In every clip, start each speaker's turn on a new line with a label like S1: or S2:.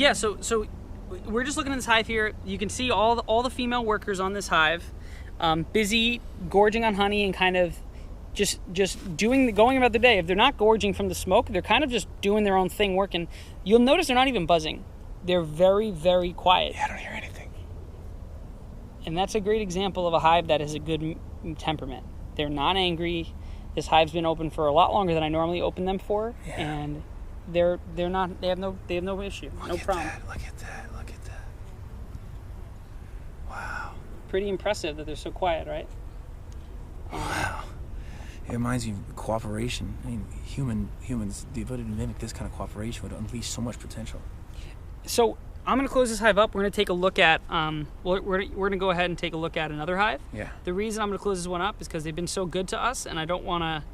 S1: Yeah, so we're just looking at this hive here. You can see all the female workers on this hive, busy gorging on honey and kind of just going about the day. If they're not gorging from the smoke, they're kind of just doing their own thing, working. You'll notice they're not even buzzing. They're very, very quiet.
S2: Yeah, I don't hear anything.
S1: And that's a great example of a hive that has a good temperament. They're not angry. This hive's been open for a lot longer than I normally open them for, and they have no issue, no problem.
S2: Look at that. Wow.
S1: Pretty impressive that they're so quiet, right?
S2: Wow. It reminds me of cooperation. I mean, humans, the ability to mimic this kind of cooperation would unleash so much potential.
S1: So I'm going to close this hive up. We're going to take a look at, we're going to go ahead and take a look at another hive.
S2: Yeah.
S1: The reason I'm going to close this one up is because they've been so good to us, and I don't want to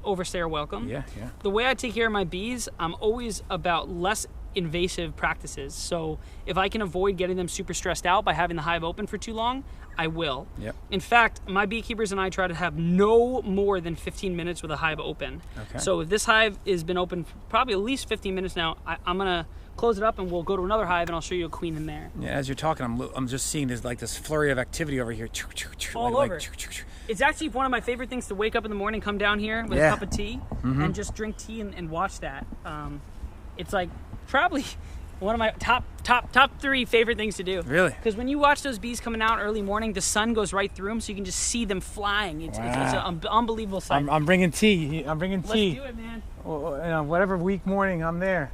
S1: overstay our welcome.
S2: Yeah.
S1: The way I take care of my bees, I'm always about less invasive practices. So if I can avoid getting them super stressed out by having the hive open for too long, I will.
S2: Yep.
S1: In fact, my beekeepers and I try to have no more than 15 minutes with a hive open.
S2: Okay.
S1: So if this hive has been open for probably at least 15 minutes now, I'm going to close it up and we'll go to another hive and I'll show you a queen in there.
S2: Yeah, as you're talking, I'm just seeing this flurry of activity over here.
S1: All over. It's actually one of my favorite things to wake up in the morning, come down here with a cup of tea, and just drink tea and watch that. It's like probably one of my top 3 favorite things to do.
S2: Really?
S1: Because when you watch those bees coming out early morning, the sun goes right through them, so you can just see them flying. It's an unbelievable sight.
S2: I'm bringing tea.
S1: Let's do it, man.
S2: Whatever week morning, I'm there.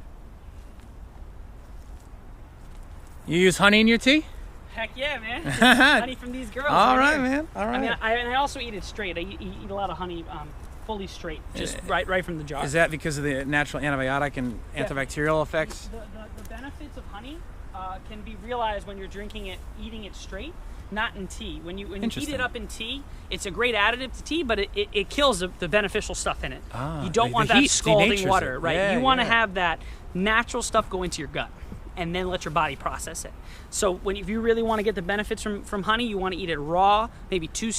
S2: You use honey in your tea?
S1: Heck yeah, man. Honey from these girls.
S2: All right,
S1: here.
S2: man. All right.
S1: I mean, I also eat it straight. I eat a lot of honey fully straight, just right from the jar.
S2: Is that because of the natural antibiotic and antibacterial effects?
S1: The benefits of honey can be realized when you're eating it straight, not in tea. When you eat it up in tea, it's a great additive to tea, but it kills the beneficial stuff in it. You don't want that scalding water, right?
S2: Yeah,
S1: you want to have that natural stuff go into your gut, and then let your body process it. So if you really want to get the benefits from honey, you want to eat it raw, maybe 2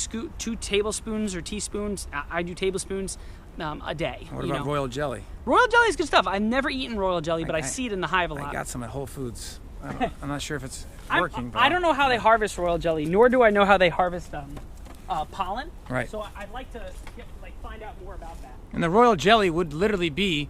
S1: tablespoons or teaspoons. I do tablespoons a day.
S2: What about royal jelly?
S1: Royal jelly is good stuff. I've never eaten royal jelly, but I see it in the hive a lot.
S2: I got some at Whole Foods. I'm not sure if it's working.
S1: I don't know how they harvest royal jelly, nor do I know how they harvest pollen.
S2: Right.
S1: So I'd like to find out more about that.
S2: And the royal jelly would literally be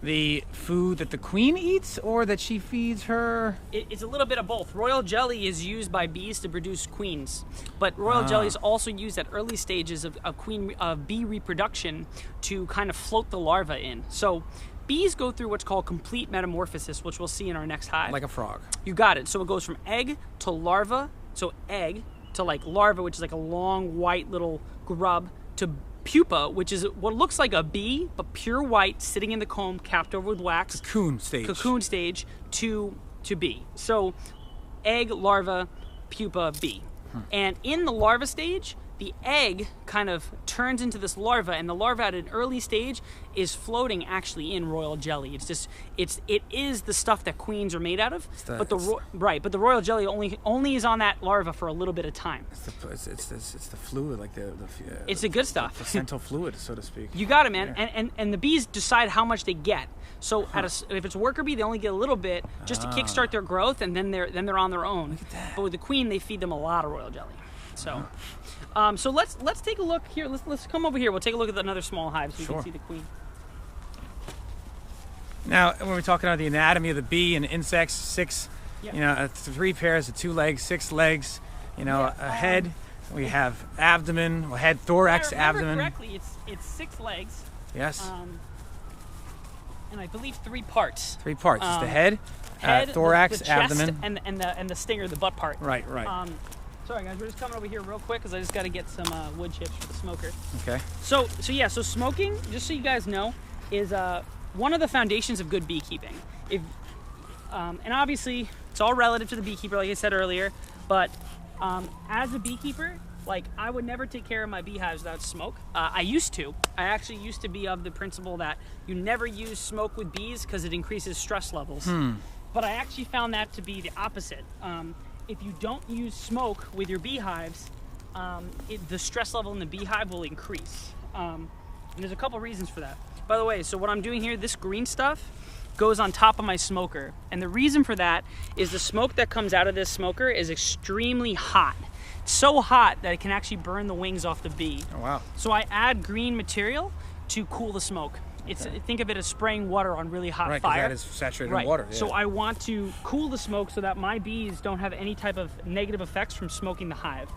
S2: the food that the queen eats or that she feeds her?
S1: It's a little bit of both. Royal jelly is used by bees to produce queens, but royal jelly is also used at early stages of bee reproduction to kind of float the larva in. So bees go through what's called complete metamorphosis, which we'll see in our next hive.
S2: Like a frog.
S1: You got it. So it goes from egg to larva, so egg to like larva, which is like a long white little grub, to pupa, which is what looks like a bee, but pure white, sitting in the comb, capped over with wax.
S2: Cocoon stage.
S1: To bee. So egg, larva, pupa, bee. And in the larva stage, the egg kind of turns into this larva, and the larva at an early stage is floating actually in royal jelly. It is the stuff that queens are made out of. But the royal jelly only is on that larva for a little bit of time.
S2: It's the fluid, like
S1: it's the good stuff.
S2: The placental fluid, so to speak.
S1: You got it, man. Yeah. And the bees decide how much they get. So if it's a worker bee, they only get a little bit just to kickstart their growth, and then they're on their own.
S2: Look at that.
S1: But with the queen, they feed them a lot of royal jelly. So, so let's take a look here. Let's come over here. We'll take a look at another small hive so you can see the queen.
S2: Now, when we're talking about the anatomy of the bee and insects, 3 pairs of 2 legs, 6 legs. A head. We have abdomen. Head, thorax,
S1: if I remember
S2: abdomen.
S1: correctly, it's 6 legs.
S2: Yes.
S1: And I believe 3 parts.
S2: 3 parts. It's the head, thorax,
S1: the chest,
S2: abdomen,
S1: and the stinger, the butt part.
S2: Right.
S1: Sorry guys, we're just coming over here real quick because I just got to get some wood chips for the smoker.
S2: Okay.
S1: So smoking, just so you guys know, is one of the foundations of good beekeeping. And obviously it's all relative to the beekeeper, like I said earlier. But as a beekeeper, I would never take care of my beehives without smoke. I actually used to be of the principle that you never use smoke with bees because it increases stress levels. But I actually found that to be the opposite. If you don't use smoke with your beehives, the stress level in the beehive will increase. And there's a couple reasons for that. By the way, so what I'm doing here, this green stuff goes on top of my smoker. And the reason for that is the smoke that comes out of this smoker is extremely hot. It's so hot that it can actually burn the wings off the bee.
S2: Oh, wow.
S1: So I add green material to cool the smoke. Think of it as spraying water on really hot
S2: right,
S1: fire.
S2: Right, because that is saturated in water. Yeah.
S1: So I want to cool the smoke so that my bees don't have any type of negative effects from smoking the hive.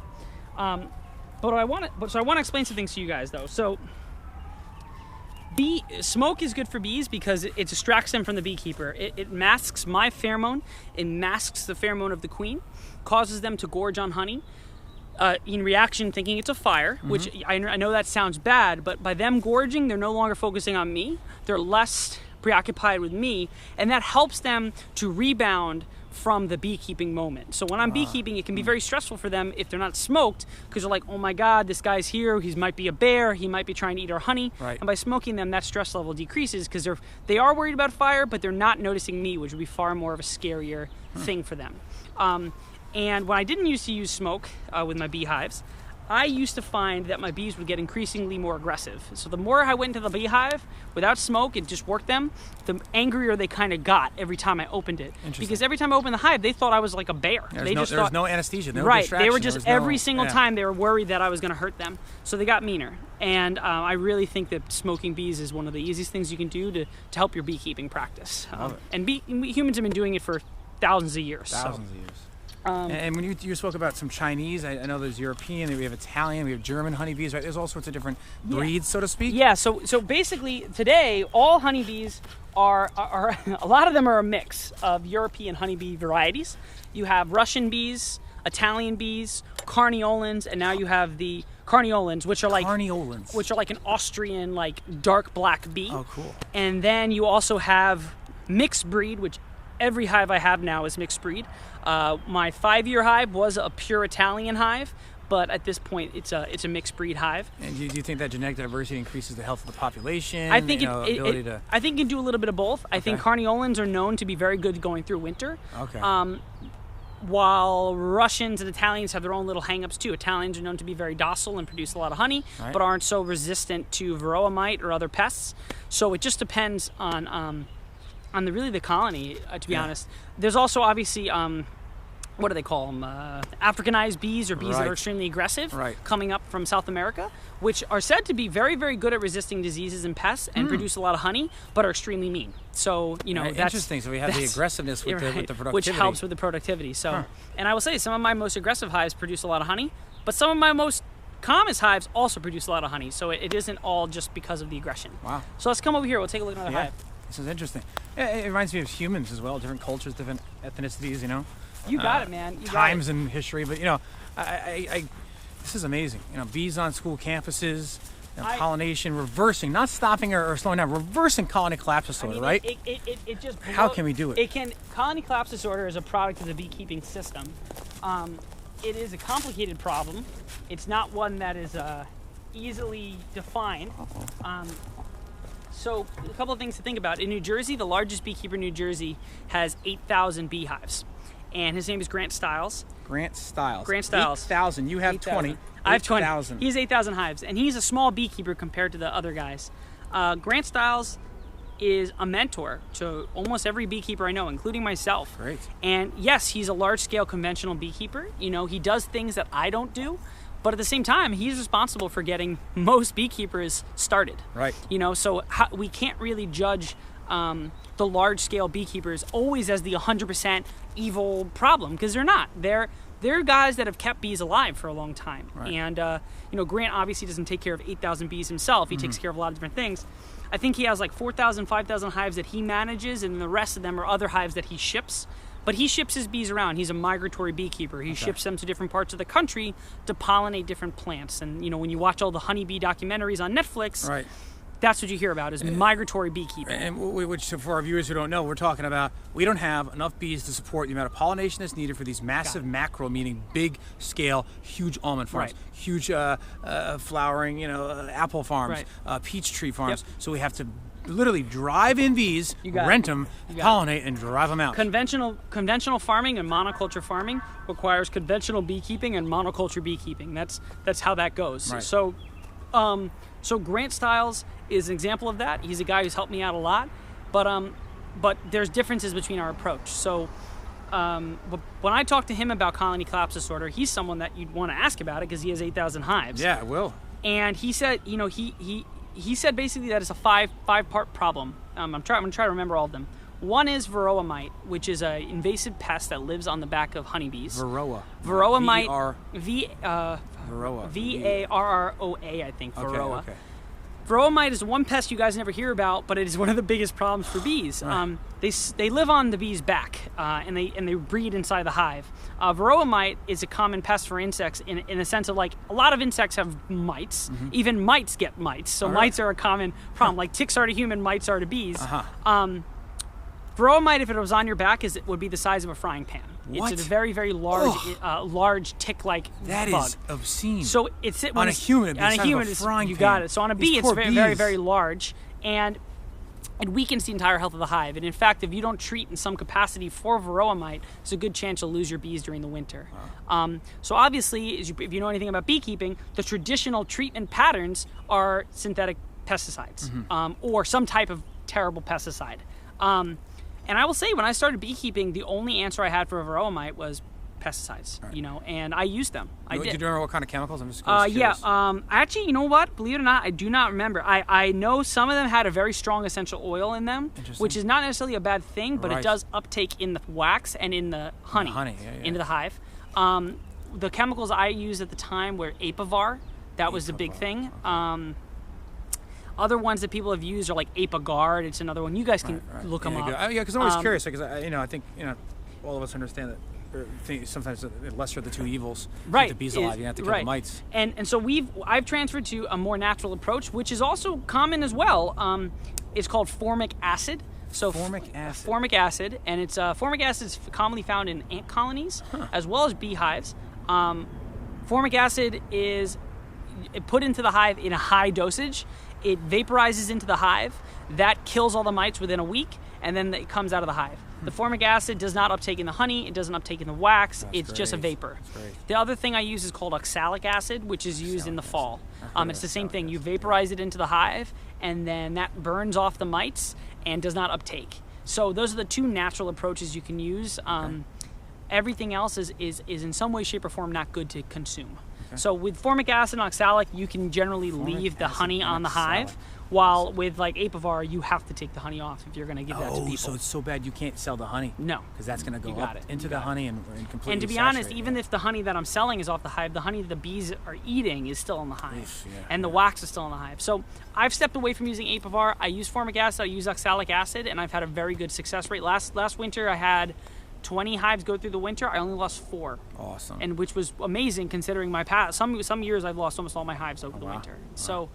S1: So I want to explain some things to you guys, though. So smoke is good for bees because it distracts them from the beekeeper. It masks my pheromone. It masks the pheromone of the queen, causes them to gorge on honey. In reaction, thinking it's a fire, which I know that sounds bad, but by them gorging, they're no longer focusing on me. They're less preoccupied with me, and that helps them to rebound from the beekeeping moment. So when I'm beekeeping, it can be very stressful for them if they're not smoked, because they're like, oh my God, this guy's here. He might be a bear. He might be trying to eat our honey.
S2: Right.
S1: And by smoking them, that stress level decreases because they are worried about fire, but they're not noticing me, which would be far more of a scarier thing for them. And when I didn't used to use smoke with my beehives, I used to find that my bees would get increasingly more aggressive. So the more I went into the beehive without smoke, it just worked them, the angrier they kind of got every time I opened it. Because every time I opened the hive, they thought I was like a bear.
S2: There was no anesthesia, no
S1: right,
S2: distraction.
S1: they were just every single time they were worried that I was going to hurt them. So they got meaner. And I really think that smoking bees is one of the easiest things you can do to help your beekeeping practice. And humans have been doing it for thousands of years.
S2: Thousands of years. And when you spoke about some Chinese, I know there's European, we have Italian, we have German honeybees, right? There's all sorts of different breeds, so to speak.
S1: Yeah, so basically today, all honeybees are a lot of them are a mix of European honeybee varieties. You have Russian bees, Italian bees, Carniolans, and now you have the Carniolans, which are like an Austrian, like dark black bee.
S2: Oh, cool.
S1: And then you also have mixed breed, which every hive I have now is mixed breed. My 5-year hive was a pure Italian hive, but at this point it's a mixed breed hive. And
S2: do you think that genetic diversity increases the health of the population?
S1: I think I think it can do a little bit of both. I think Carniolans are known to be very good going through winter.
S2: Okay.
S1: While Russians and Italians have their own little hang-ups too. Italians are known to be very docile and produce a lot of honey, but aren't so resistant to varroa mite or other pests. So it just depends on the colony, to be honest. There's also obviously, what do they call them? Africanized bees, or bees that are extremely aggressive, coming up from South America, which are said to be very, very good at resisting diseases and pests and produce a lot of honey, but are extremely mean. So, that's
S2: interesting. So we have the aggressiveness with the productivity.
S1: Which helps with the productivity. So, and I will say, some of my most aggressive hives produce a lot of honey, but some of my most calmest hives also produce a lot of honey. So it isn't all just because of the aggression.
S2: Wow.
S1: So let's come over here. We'll take a look at another hive.
S2: This is interesting. It reminds me of humans as well, different cultures, different ethnicities,
S1: You got it, man.
S2: Times in history, but this is amazing. Bees on school campuses, pollination, reversing, not stopping or slowing down, reversing colony collapse disorder, right?
S1: It just
S2: how can we do it?
S1: Colony collapse disorder is a product of the beekeeping system. It is a complicated problem. It's not one that is easily defined. So a couple of things to think about. In New Jersey, the largest beekeeper in New Jersey has 8,000 beehives. And his name is Grant Stiles.
S2: Grant Stiles.
S1: 8,000.
S2: You have 20.
S1: I have 20. He has 8,000 hives. And he's a small beekeeper compared to the other guys. Grant Stiles is a mentor to almost every beekeeper I know, including myself.
S2: Great.
S1: And yes, he's a large-scale conventional beekeeper. He does things that I don't do. But at the same time, he's responsible for getting most beekeepers started.
S2: Right.
S1: So we can't really judge the large-scale beekeepers always as the 100% evil problem, because they're not. They're guys that have kept bees alive for a long time.
S2: Right.
S1: And Grant obviously doesn't take care of 8,000 bees himself. He takes care of a lot of different things. I think he has like 4,000, 5,000 hives that he manages, and the rest of them are other hives that he ships. But he ships his bees around. He's a migratory beekeeper. He ships them to different parts of the country to pollinate different plants. And, when you watch all the honeybee documentaries on Netflix, that's what you hear about, is migratory beekeeping.
S2: And which, for our viewers who don't know, we're talking about, we don't have enough bees to support the amount of pollination that's needed for these massive macro, meaning big scale, huge almond farms, huge flowering, apple farms, peach tree farms. So we have to literally drive in bees, rent them, pollinate, and drive them out.
S1: Conventional farming and monoculture farming requires conventional beekeeping and monoculture beekeeping. That's how that goes.
S2: Right.
S1: So Grant Stiles is an example of that. He's a guy who's helped me out a lot. But but there's differences between our approach. So when I talk to him about colony collapse disorder, he's someone that you'd want to ask about it because he has 8,000 hives.
S2: Yeah, I will.
S1: And he said, he said basically that it's a five-part problem. I'm going to try to remember all of them. One is varroa mite, which is an invasive pest that lives on the back of honeybees. Varroa mite.
S2: Varroa.
S1: V-A-R-R-O-A, I think. Varroa.
S2: Okay.
S1: Varroa mite is one pest you guys never hear about, but it is one of the biggest problems for bees.
S2: Right.
S1: They live on the bee's back, and they breed inside the hive. Varroa mite is a common pest for insects in a sense of like a lot of insects have mites. Mm-hmm. Even mites get mites, so mites are a common problem. Like ticks are to human, mites are to bees. Varroa mite, if it was on your back, would be the size of a frying pan.
S2: What?
S1: It's a very, very large, large tick-like
S2: That
S1: bug.
S2: is obscene.
S1: So it's
S2: on a human. You
S1: got it. So on a bee, it's very,
S2: bees.
S1: very, very large, and it weakens the entire health of the hive. And in fact, if you don't treat in some capacity for varroa mite, there's a good chance you'll lose your bees during the winter. Wow. So obviously, if you know anything about beekeeping, the traditional treatment patterns are synthetic pesticides, or some type of terrible pesticide. And I will say, when I started beekeeping, the only answer I had for varroa mite was pesticides, and I used them. I did.
S2: Do you remember what kind of chemicals? I'm just curious.
S1: Actually, you know what? Believe it or not, I do not remember. I know some of them had a very strong essential oil in them, which is not necessarily a bad thing, but it does uptake in the wax and in the honey, into the hive. The chemicals I used at the time were Apivar. That was the big thing. Okay. Other ones that people have used are like Apagard. It's another one. You guys can look them up.
S2: Yeah, because I'm always curious. Because I think all of us understand that sometimes the lesser of the two evils.
S1: Right.
S2: The bees alive. You have to kill the mites.
S1: And so I've transferred to a more natural approach, which is also common as well. It's called formic acid. So
S2: formic acid.
S1: Formic acid, and it's formic acid is commonly found in ant colonies as well as beehives. Formic acid is put into the hive in a high dosage. It vaporizes into the hive. That kills all the mites within a week, and then it comes out of the hive. The formic acid does not uptake in the honey. It doesn't uptake in the wax. It's just a vapor. The other thing I use is called oxalic acid, which is used in the fall. It's the same thing. You vaporize it into the hive, and then that burns off the mites and does not uptake. So those are the two natural approaches you can use. Everything else is in some way, shape, or form not good to consume. So with formic acid and oxalic, you can generally leave the honey on the hive, while with like Apivar, you have to take the honey off if you're going to give that to people.
S2: So it's so bad you can't sell the honey?
S1: No.
S2: Because that's going to go up into the honey and completely
S1: And to be honest, even if the honey that I'm selling is off the hive, the honey that the bees are eating is still in the hive. And the wax is still in the hive. So I've stepped away from using Apivar. I use formic acid, I use oxalic acid, and I've had a very good success rate. Last winter, I had 20 hives go through the winter. I only lost 4.
S2: Awesome.
S1: And which was amazing considering my past. Some years I've lost almost all my hives over the winter. Wow. So,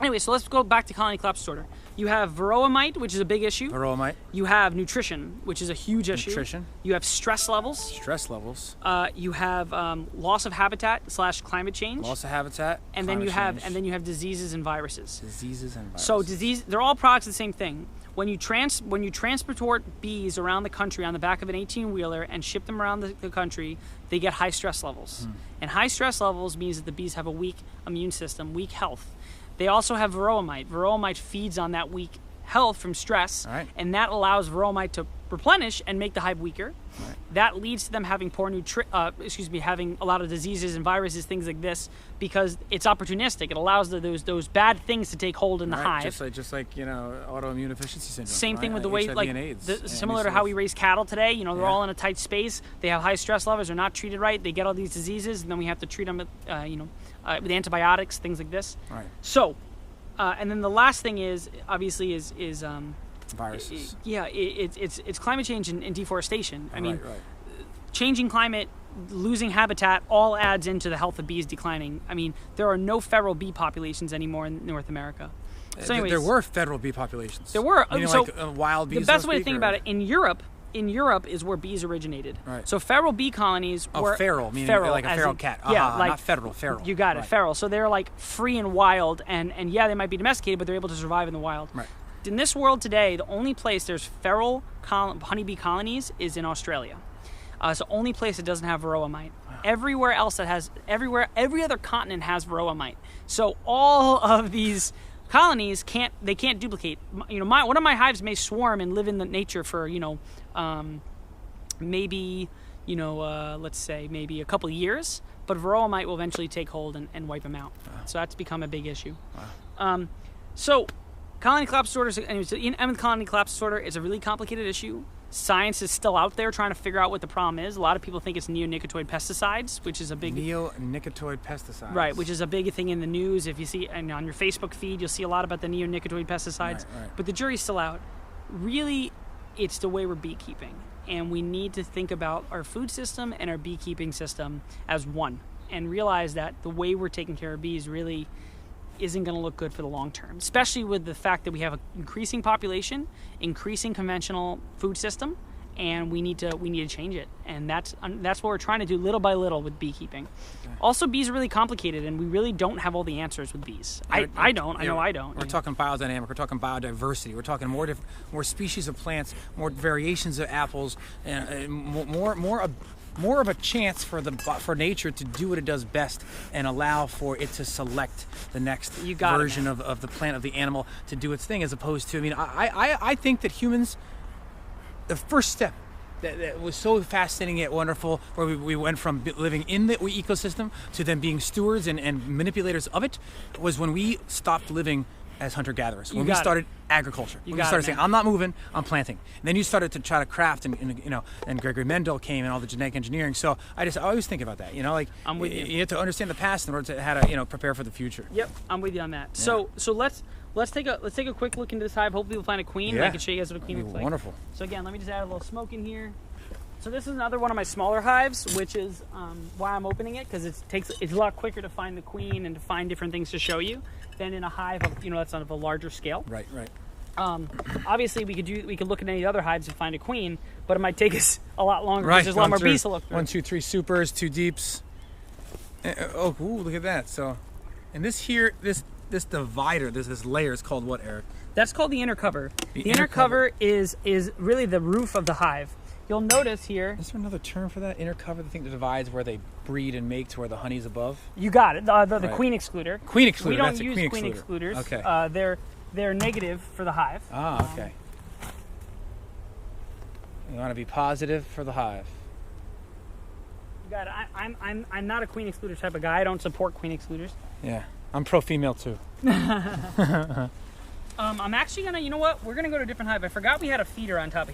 S1: anyway, so let's go back to colony collapse disorder. You have varroa mite, which is a big issue.
S2: Varroa mite.
S1: You have nutrition, which is a huge issue.
S2: Nutrition.
S1: You have stress levels.
S2: Stress levels.
S1: You have loss of habitat / climate change.
S2: Loss of habitat.
S1: And then you have diseases and viruses.
S2: Diseases and viruses.
S1: So they're all products of the same thing. When you transport bees around the country on the back of an 18-wheeler and ship them around the country, they get high stress levels. And high stress levels means that the bees have a weak immune system, weak health. They also have varroa mite. Varroa mite feeds on that weak health from stress, and that allows varroa mite to replenish and make the hive weaker. That leads to them having having a lot of diseases and viruses, things like this, because it's opportunistic. It allows those bad things to take hold in the hive.
S2: Just like autoimmune deficiency syndrome.
S1: Same thing with the way,
S2: HIV
S1: like
S2: and AIDS,
S1: similar to how we raise cattle today. They're all in a tight space. They have high stress levels. They're not treated right. They get all these diseases, and then we have to treat them with with antibiotics, things like this. So, and then the last thing is obviously is
S2: viruses.
S1: It's climate change and deforestation. I mean, changing climate, losing habitat, all adds into the health of bees declining. I mean, there are no feral bee populations anymore in North America. So anyways,
S2: there were feral bee populations.
S1: There were.
S2: So wild bees.
S1: The best way to think about it, in Europe is where bees originated. So feral bee colonies were
S2: feral, meaning like a feral cat. Not federal, feral.
S1: You got it, feral. So they're like free and wild, and they might be domesticated, but they're able to survive in the wild. In this world today, the only place there's feral honeybee colonies is in Australia. It's the only place that doesn't have varroa mite. Everywhere else every other continent has varroa mite. So all of these colonies can't duplicate. One of my hives may swarm and live in the nature for maybe let's say maybe a couple of years, but varroa mite will eventually take hold and wipe them out. Wow. So that's become a big issue. Wow. So colony collapse disorder, colony collapse disorder is a really complicated issue. Science is still out there trying to figure out what the problem is. A lot of people think it's neonicotinoid pesticides, which is a big...
S2: Neonicotinoid pesticides.
S1: Right, which is a big thing in the news. If you see, and on your Facebook feed, you'll see a lot about the neonicotinoid pesticides.
S2: Right.
S1: But the jury's still out. Really, it's the way we're beekeeping. And we need to think about our food system and our beekeeping system as one. And realize that the way we're taking care of bees really isn't going to look good for the long term, especially with the fact that we have an increasing population, increasing conventional food system, and we need to change it. And that's what we're trying to do little by little with beekeeping. Okay. Also, bees are really complicated, and we really don't have all the answers with bees. I know I don't.
S2: We're talking biodynamic. We're talking biodiversity. We're talking more species of plants, more variations of apples, and more of a chance for nature to do what it does best and allow for it to select the next version of the plant, of the animal, to do its thing, as opposed to, I think that humans, the first step that was so fascinating yet wonderful, where we went from living in the ecosystem to then being stewards and manipulators of it, was when we stopped living as hunter-gatherers, when we started agriculture. When we started saying, I'm not moving, I'm planting. And then you started to try to craft, and Gregory Mendel came and all the genetic engineering. So I always think about that,
S1: I'm with you.
S2: You have to understand the past in order to how to, prepare for the future.
S1: Yep, I'm with you on that. Yeah. So let's take a quick look into this hive. Hopefully we'll find a queen. Yeah. I can show you guys what a queen looks like.
S2: Wonderful.
S1: So again, let me just add a little smoke in here. So this is another one of my smaller hives, which is why I'm opening it, because it's a lot quicker to find the queen and to find different things to show you than in a hive of that's on a larger scale.
S2: Right.
S1: Obviously, we could look at any other hives and find a queen, but it might take us a lot longer because there's a lot more bees to look through.
S2: 1, 2, 3 supers, 2 deeps. Look at that. So, and this divider, this layer is called what, Eric?
S1: That's called the inner cover. The inner cover is really the roof of the hive. You'll notice here...
S2: Is there another term for that? Inner cover? The thing that divides where they breed and make to where the honey's above?
S1: You got it. The queen excluder.
S2: Queen excluder.
S1: We don't use queen excluders.
S2: Okay.
S1: They're negative for the hive.
S2: Ah, okay. You want to be positive for the hive.
S1: You got it. I'm not a queen excluder type of guy. I don't support queen excluders.
S2: Yeah. I'm pro-female too.
S1: I'm actually gonna... You know what? We're gonna go to a different hive. I forgot we had a feeder on top of